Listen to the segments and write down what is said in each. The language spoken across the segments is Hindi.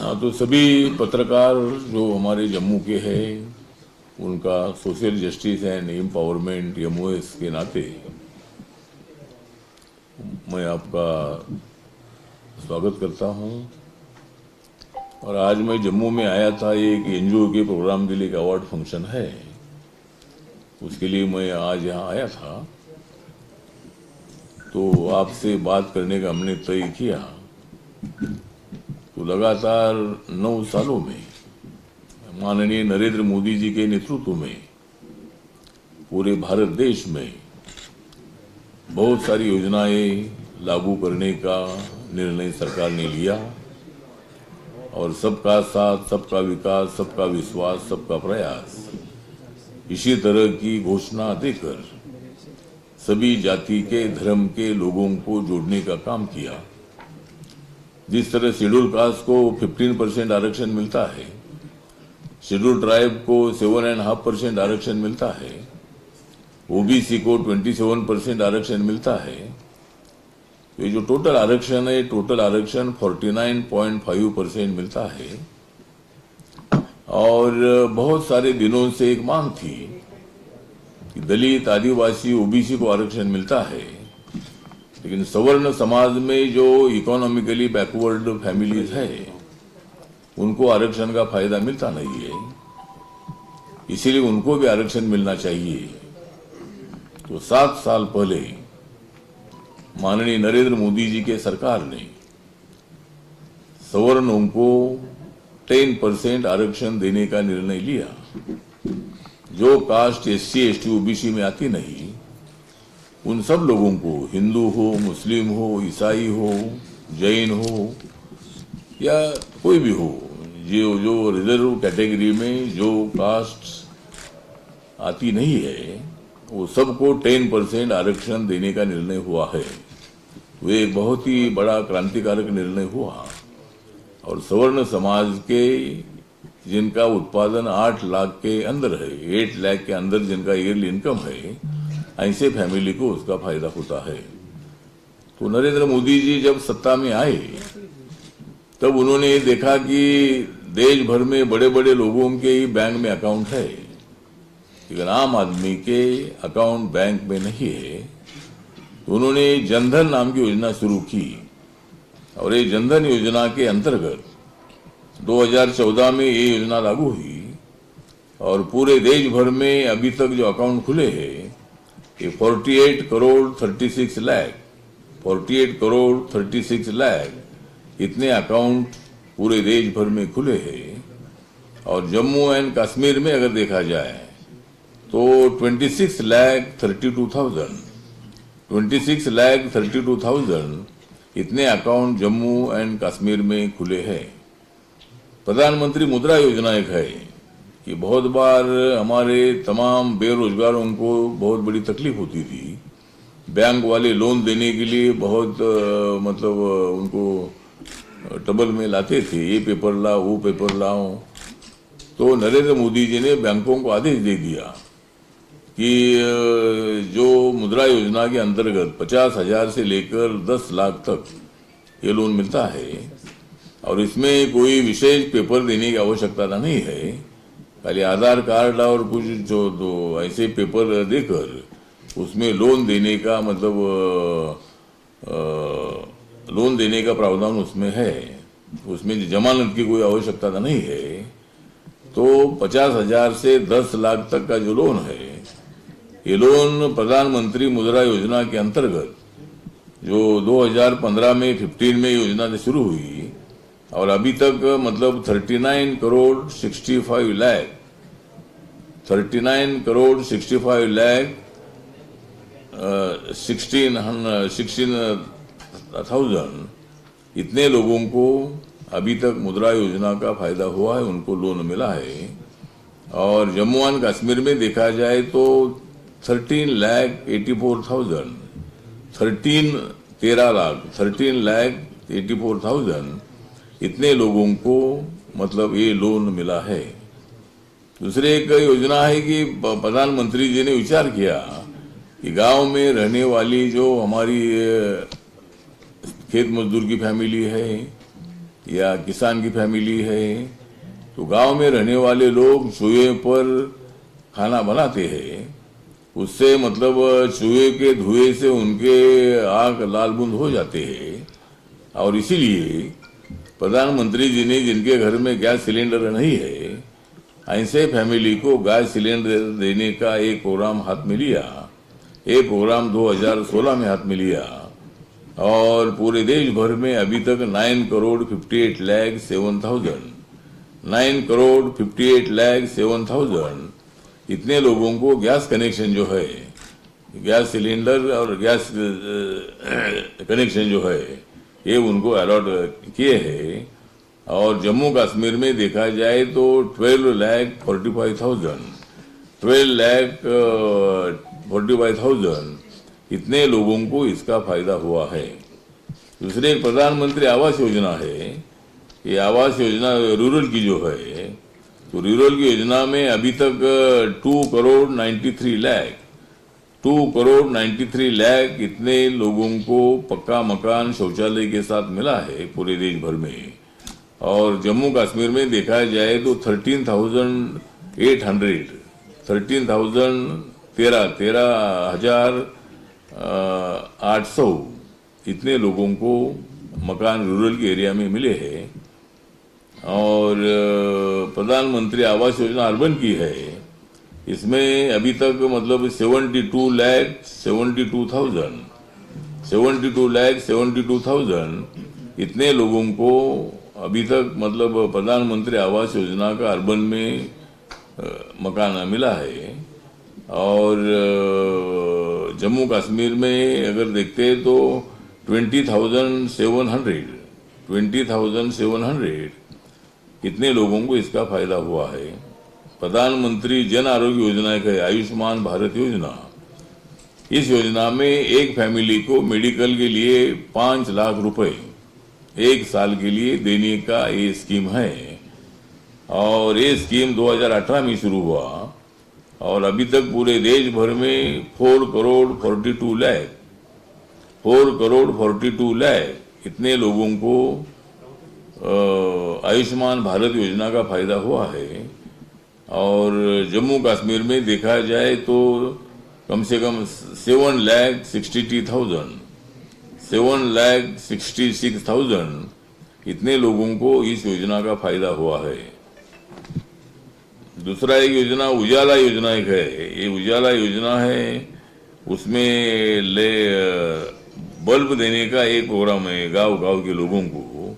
हाँ, तो सभी पत्रकार जो हमारे जम्मू के हैं उनका social justice and empowerment MOS के नाते मैं आपका स्वागत करता हूँ। और आज मैं जम्मू में आया था, एक एनजीओ के प्रोग्राम के लिए एक अवार्ड फंक्शन है, उसके लिए मैं आज यहाँ आया था। तो आपसे बात करने का हमने तय किया। तो लगातार 9 सालों में माननीय नरेंद्र मोदी जी के नेतृत्व में पूरे भारत देश में बहुत सारी योजनाएं लागू करने का निर्णय सरकार ने लिया और सबका साथ, सबका विकास, सबका विश्वास, सबका प्रयास, इसी तरह की घोषणा देकर सभी जाति के, धर्म के लोगों को जोड़ने का काम किया। जिस तरह शेड्यूल कास्ट को 15% आरक्षण मिलता है, शेड्यूल ट्राइब को 7.5% आरक्षण मिलता है, ओबीसी को 27% आरक्षण मिलता है। तो ये जो टोटल आरक्षण है, टोटल आरक्षण 49.5% मिलता है। और बहुत सारे दिनों से एक मांग थी कि दलित, आदिवासी, ओबीसी को आरक्षण मिलता है, लेकिन सवर्ण समाज में जो इकोनॉमिकली बैकवर्ड फैमिलीज है उनको आरक्षण का फायदा मिलता नहीं है, इसीलिए उनको भी आरक्षण मिलना चाहिए। तो 7 साल पहले माननीय नरेंद्र मोदी जी के सरकार ने सवर्णों को 10% आरक्षण देने का निर्णय लिया। जो कास्ट एससी, एसटी, ओबीसी में आती नहीं, उन सब लोगों को, हिंदू हो, मुस्लिम हो, ईसाई हो, जैन हो या कोई भी हो, जो रिजर्व कैटेगरी में जो कास्ट आती नहीं है, वो सबको 10% आरक्षण देने का निर्णय हुआ है। वो एक बहुत ही बड़ा क्रांतिकारक निर्णय हुआ। और सवर्ण समाज के जिनका उत्पादन 8 लाख के अंदर है, 8 लाख के अंदर जिनका ईयरली इनकम है, ऐसे फैमिली को उसका फायदा होता है। तो नरेंद्र मोदी जी जब सत्ता में आए तब उन्होंने देखा कि देश भर में बड़े बड़े लोगों के ही बैंक में अकाउंट है, लेकिन आम आदमी के अकाउंट बैंक में नहीं है। तो उन्होंने जनधन नाम की योजना शुरू की और ये जनधन योजना के अंतर्गत 2014 में ये योजना लागू हुई और पूरे देश भर में अभी तक जो अकाउंट खुले हैं ये 48 करोड़ 36 लाख 48 करोड़ 36 लाख इतने अकाउंट पूरे देश भर में खुले हैं। और जम्मू एंड कश्मीर में अगर देखा जाए तो 26 लाख 32,000 इतने अकाउंट जम्मू एंड कश्मीर में खुले हैं। प्रधानमंत्री मुद्रा योजना एक है कि बहुत बार हमारे तमाम बेरोजगारों को बहुत बड़ी तकलीफ होती थी। बैंक वाले लोन देने के लिए बहुत उनको ट्रबल में लाते थे, ये पेपर लाओ, वो पेपर लाओ। तो नरेंद्र मोदी जी ने बैंकों को आदेश दे दिया कि जो मुद्रा योजना के अंतर्गत 50,000 से लेकर 10 लाख तक ये लोन मिलता है और इसमें कोई विशेष पेपर देने की आवश्यकता नहीं है, खाली आधार कार्ड और कुछ जो दो ऐसे पेपर देकर उसमें लोन देने का लोन देने का प्रावधान उसमें है। उसमें जमानत की कोई आवश्यकता नहीं है। तो 50,000 से 10 लाख तक का जो लोन है, ये लोन प्रधानमंत्री मुद्रा योजना के अंतर्गत जो 2015 में 15 में योजना शुरू हुई और अभी तक 39 करोड़ 65 लाख 16,000 इतने लोगों को अभी तक मुद्रा योजना का फायदा हुआ है, उनको लोन मिला है। और जम्मू एंड कश्मीर में देखा जाए तो 13,84,000 इतने लोगों को ये लोन मिला है। दूसरे एक योजना है कि प्रधानमंत्री जी ने विचार किया कि गांव में रहने वाली जो हमारी खेत मजदूर की फैमिली है या किसान की फैमिली है, तो गांव में रहने वाले लोग चूहे पर खाना बनाते हैं। उससे मतलब चूहे के धुएं से उनके आंख लाल बुंद हो जाते हैं। और इसीलिए प्रधानमंत्री जी ने जिनके घर में गैस सिलेंडर नहीं है, ऐसे फैमिली को गैस सिलेंडर देने का एक प्रोग्राम हाथ में लिया। ये प्रोग्राम 2016 में हाथ में लिया और पूरे देश भर में अभी तक 9,58,07,000 इतने लोगों को गैस कनेक्शन जो है, गैस सिलेंडर और गैस कनेक्शन जो है, ये उनको अलॉट किए हैं। और जम्मू कश्मीर में देखा जाए तो 12,45,000 इतने लोगों को इसका फायदा हुआ है। दूसरे एक प्रधानमंत्री आवास योजना है। ये आवास योजना रूरल की जो है, तो रूरल की योजना में अभी तक 2,93,00,000 इतने लोगों को पक्का मकान शौचालय के साथ मिला है पूरे देश भर में। और जम्मू कश्मीर में देखा जाए तो 13,800 इतने लोगों को मकान रूरल के एरिया में मिले हैं। और प्रधानमंत्री आवास योजना अर्बन की है, इसमें अभी तक मतलब 72,72,000 इतने लोगों को अभी तक मतलब प्रधानमंत्री आवास योजना का अर्बन में मकान मिला है। और जम्मू कश्मीर में अगर देखते हैं तो 20,700 इतने लोगों को इसका फायदा हुआ है। प्रधानमंत्री जन आरोग्य योजना एक है, आयुष्मान भारत योजना। इस योजना में एक फैमिली को मेडिकल के लिए 5 लाख रुपए 1 साल के लिए देने का ये स्कीम है। और ये स्कीम 2018 में शुरू हुआ और अभी तक पूरे देश भर में 4,42,00,000 इतने लोगों को आयुष्मान भारत योजना का फायदा हुआ है। और जम्मू कश्मीर में देखा जाए तो कम से कम 7,66,000 इतने लोगों को इस योजना का फायदा हुआ है। दूसरा एक योजना उजाला योजना एक है। ये उजाला योजना है, उसमें बल्ब देने का एक प्रोग्राम है गांव के लोगों को।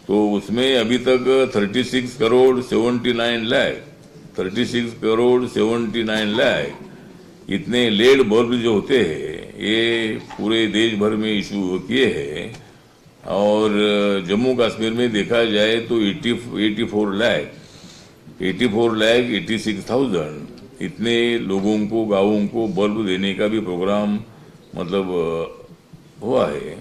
तो उसमें अभी तक 36,79,00,000 इतने लेड बल्ब जो होते हैं ये पूरे देश भर में इशू किए हैं। और जम्मू कश्मीर में देखा जाए तो 84,86,000 इतने लोगों को गांवों को बल्ब देने का भी प्रोग्राम मतलब हुआ है।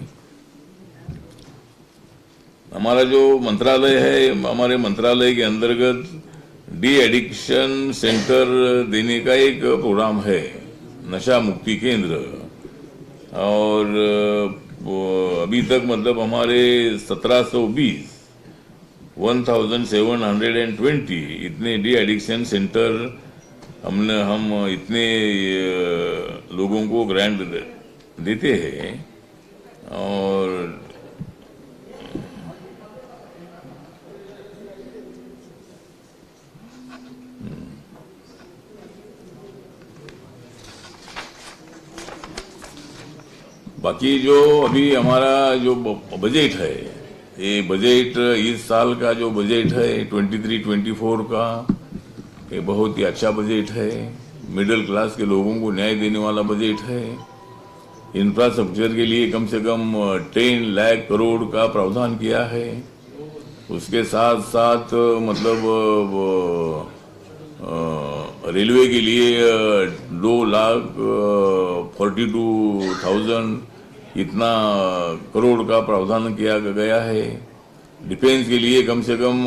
हमारा जो मंत्रालय है, हमारे मंत्रालय के अंतर्गत डी एडिक्शन सेंटर देने का एक प्रोग्राम है, नशा मुक्ति केंद्र। और अभी तक मतलब हमारे 1720 इतने डी एडिक्शन सेंटर हम इतने लोगों को ग्रांट देते हैं। और बाकी जो अभी हमारा जो बजट है, ये बजट इस साल का जो बजट है 23-24 का, ये बहुत ही अच्छा बजट है। मिडिल क्लास के लोगों को न्याय देने वाला बजट है। इंफ्रास्ट्रक्चर के लिए कम से कम 10 लाख करोड़ का प्रावधान किया है। उसके साथ साथ मतलब रेलवे के लिए 2,42,000 इतना करोड़ का प्रावधान किया गया है। डिफेंस के लिए कम से कम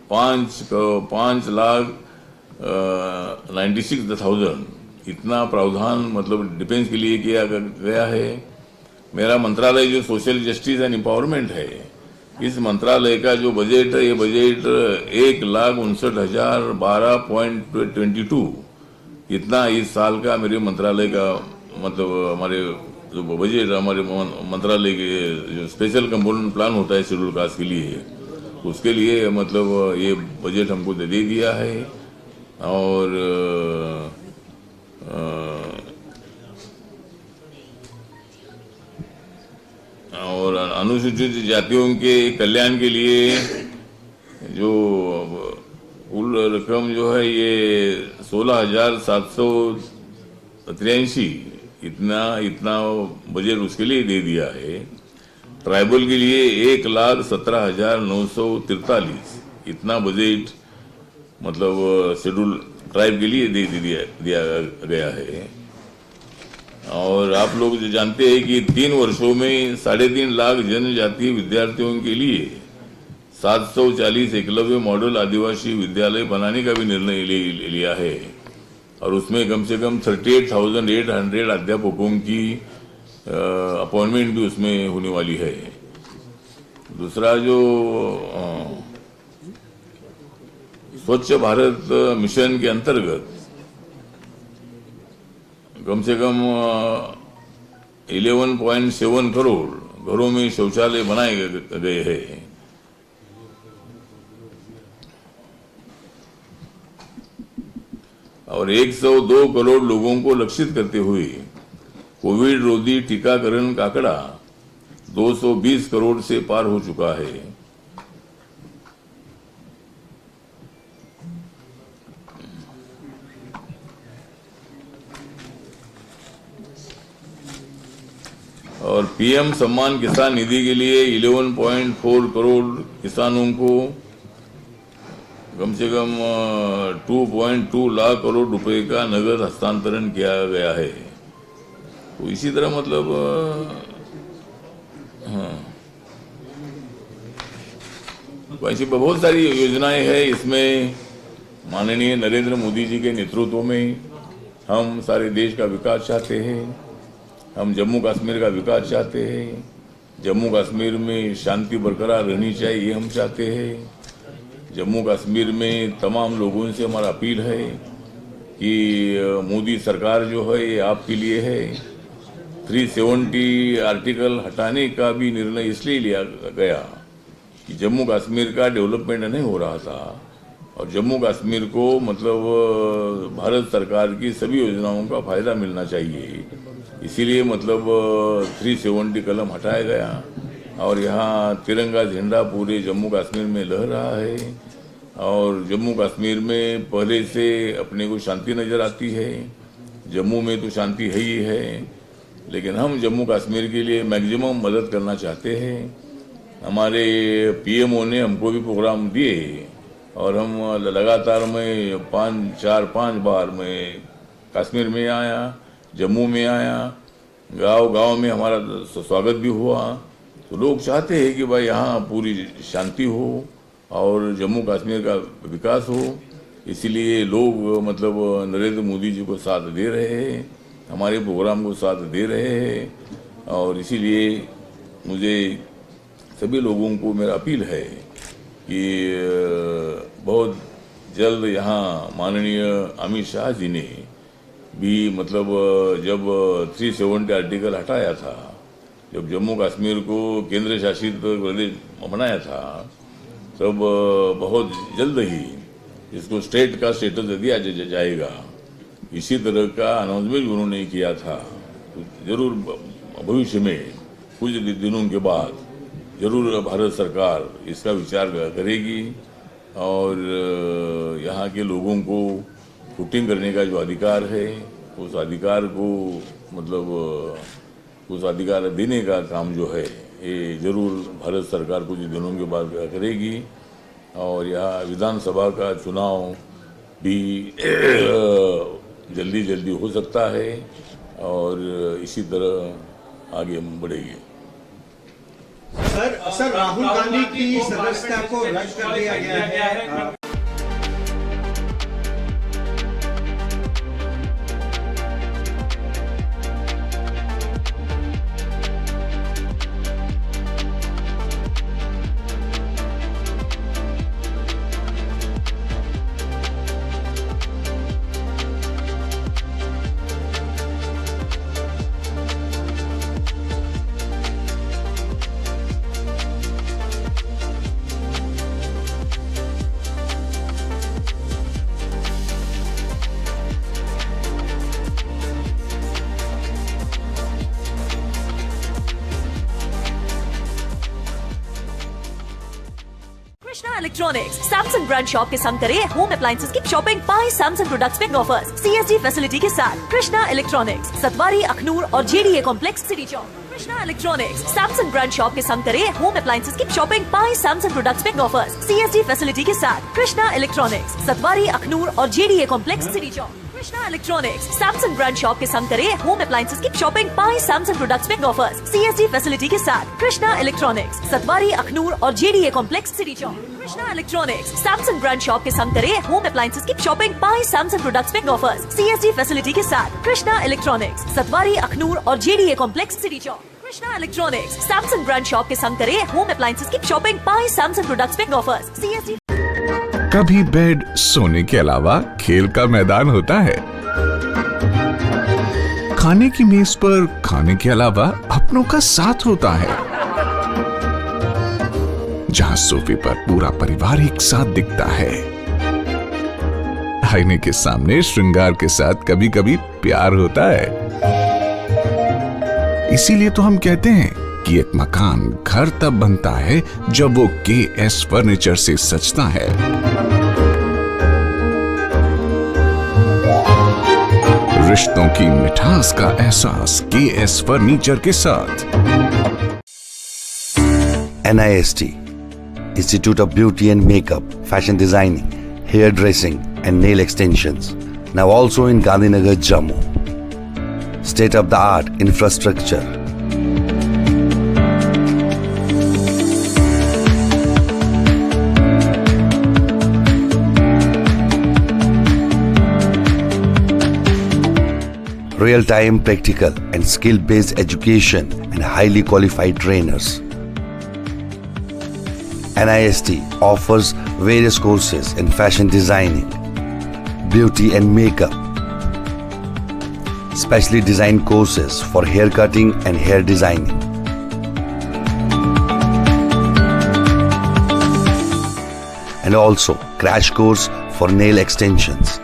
5,96,000 इतना प्रावधान मतलब डिफेंस के लिए किया गया है। मेरा मंत्रालय जो सोशल जस्टिस एंड एम्पावरमेंट है, इस मंत्रालय का जो बजट है, ये बजट 1,59,012.22 इतना इस साल का मेरे मंत्रालय का मतलब हमारे जो बजट हमारे मंत्रालय के जो स्पेशल कंपोनेंट प्लान होता है शेड्यूल कास्ट के लिए, उसके लिए मतलब ये बजट हमको दे दिया है। और अनुसूचित जातियों के कल्याण के लिए जो कुल रकम जो है ये 16,783 इतना बजट उसके लिए दे दिया है। ट्राइबल के लिए 1,17,943 इतना बजट मतलब शेड्यूल ट्राइब के लिए दिया गया है। और आप लोग जो जानते हैं कि 3 वर्षों में 3.5 लाख जनजातीय विद्यार्थियों के लिए 740 एकलव्य मॉडल आदिवासी विद्यालय बनाने का भी निर्णय लिया है। और उसमें कम से कम 38,800 अध्यापकों की अपॉइंटमेंट भी उसमें होने वाली है। दूसरा जो स्वच्छ भारत मिशन के अंतर्गत कम से कम 11.7 करोड़ घरों में शौचालय बनाए गए हैं। और 102 करोड़ लोगों को लक्षित करते हुए कोविड रोधी टीकाकरण का आंकड़ा 220 करोड़ से पार हो चुका है। और पीएम सम्मान किसान निधि के लिए 11.4 करोड़ किसानों को कम से कम 2.2 लाख करोड़ रुपए का नगद हस्तांतरण किया गया है। तो इसी तरह मतलब वैसे बहुत सारी योजनाएं हैं। इसमें माननीय नरेंद्र मोदी जी के नेतृत्व में हम सारे देश का विकास चाहते हैं। हम जम्मू कश्मीर का विकास चाहते हैं। जम्मू कश्मीर में शांति बरकरार रहनी चाहिए, हम चाहते हैं। जम्मू कश्मीर में तमाम लोगों से हमारा अपील है कि मोदी सरकार जो है ये आपके लिए है। 370 आर्टिकल हटाने का भी निर्णय इसलिए लिया गया कि जम्मू कश्मीर का डेवलपमेंट नहीं हो रहा था और जम्मू कश्मीर को मतलब भारत सरकार की सभी योजनाओं का फायदा मिलना चाहिए। इसीलिए मतलब 370 कलम हटाया गया और यहाँ तिरंगा झंडा पूरे जम्मू कश्मीर में लहर रहा है। और जम्मू कश्मीर में पहले से अपने को शांति नज़र आती है। जम्मू में तो शांति है ही है, लेकिन हम जम्मू कश्मीर के लिए मैक्सिमम मदद करना चाहते हैं। हमारे पीएमओ ने हमको भी प्रोग्राम दिए और हम लगातार मैं 5 बार मैं कश्मीर में आया, जम्मू में आया, गांव में हमारा स्वागत भी हुआ। तो लोग चाहते हैं कि भाई यहाँ पूरी शांति हो और जम्मू कश्मीर का विकास हो। इसीलिए लोग मतलब नरेंद्र मोदी जी को साथ दे रहे हैं, हमारे प्रोग्राम को साथ दे रहे हैं। और इसीलिए मुझे सभी लोगों को मेरा अपील है कि बहुत जल्द यहाँ माननीय अमित शाह जी ने भी मतलब जब 370 आर्टिकल हटाया था, जब जम्मू कश्मीर को केंद्र शासित प्रदेश बनाया था, तब बहुत जल्द ही इसको स्टेट का स्टेटस दिया जाएगा। इसी तरह का अनाउंसमेंट उन्होंने किया था। तो जरूर भविष्य में कुछ दिनों के बाद जरूर भारत सरकार इसका विचार करेगी और यहाँ के लोगों को वोटिंग करने का जो अधिकार है उस अधिकार को मतलब उस अधिकार देने का काम जो है ये जरूर भारत सरकार कुछ दिनों के बाद करेगी। और यहाँ विधानसभा का चुनाव भी जल्दी हो सकता है और इसी तरह आगे हम बढ़ेंगे। सर राहुल गांधी की सदस्यता को रद्द कर दिया गया है। Krishna electronics Samsung brand shop के संग करे होम अप्लायंसेस की शॉपिंग पाए Samsung products big offers CSD facility के साथ। कृष्णा इलेक्ट्रॉनिक्स सतवारी अखनूर और JDA complex city Chowk. Krishna electronics Samsung brand shop के संग करे होम अप्लायंसेस की शॉपिंग पाए Samsung products big offers CSD facility के साथ। कृष्णा इलेक्ट्रॉनिक्स सतवारी अखनूर और JDA complex city Chowk. Krishna electronics Samsung brand shop के संग करे होम अप्लायंसेस की शॉपिंग पाए Samsung products big offers CSD facility के साथ। कृष्णा इलेक्ट्रॉनिक्स सतवारी अखनूर और JDA complex city Chowk. Krishna electronics Samsung brand shop के संग करे होम अप्लायंसेस की शॉपिंग पाए Samsung products big offers CSD facility के साथ। कृष्णा इलेक्ट्रॉनिक्स सतवारी अखनूर और JDA complex city Chowk. Krishna electronics Samsung brand shop के संग करे होम अप्लायंसेस की शॉपिंग पाए Samsung products big offers CSD। कभी बेड सोने के अलावा खेल का मैदान होता है, खाने की मेज पर खाने के अलावा अपनों का साथ होता है, जहां सोफे पर पूरा परिवार एक साथ दिखता है, आईने के सामने श्रृंगार के साथ कभी कभी प्यार होता है। इसीलिए तो हम कहते हैं कि एक मकान घर तब बनता है जब वो KS फर्नीचर से सजता है। रिश्तों की मिठास का एहसास KS फर्नीचर के साथ। NIST, Institute of Beauty and Makeup, Fashion Designing, Hair Dressing and Nail Extensions. Now also in Gandhinagar, Jammu. State-of-the-art infrastructure. Real-time practical and skill-based education and highly qualified trainers. NIST offers various courses in fashion designing, beauty and makeup, specially designed courses for hair cutting and hair designing. And also crash course for nail extensions.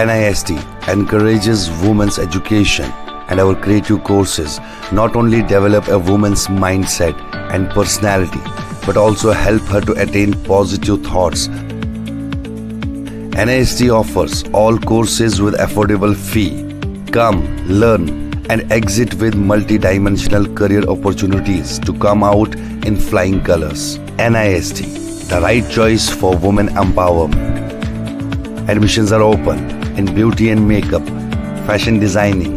NIST encourages women's education, and our creative courses not only develop a woman's mindset and personality but also help her to attain positive thoughts. NIST offers all courses with affordable fee. Come, learn and exit with multi-dimensional career opportunities to come out in flying colors. NIST, the right choice for women empowerment. Admissions are open in beauty and makeup, fashion designing,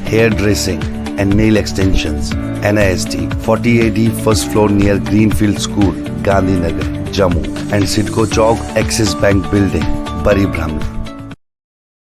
hair dressing and nail extensions. NIST 40AD first floor near Greenfield School, Gandhinagar, Jammu and Sidco Chowk Axis Bank Building, Bari Brahmana.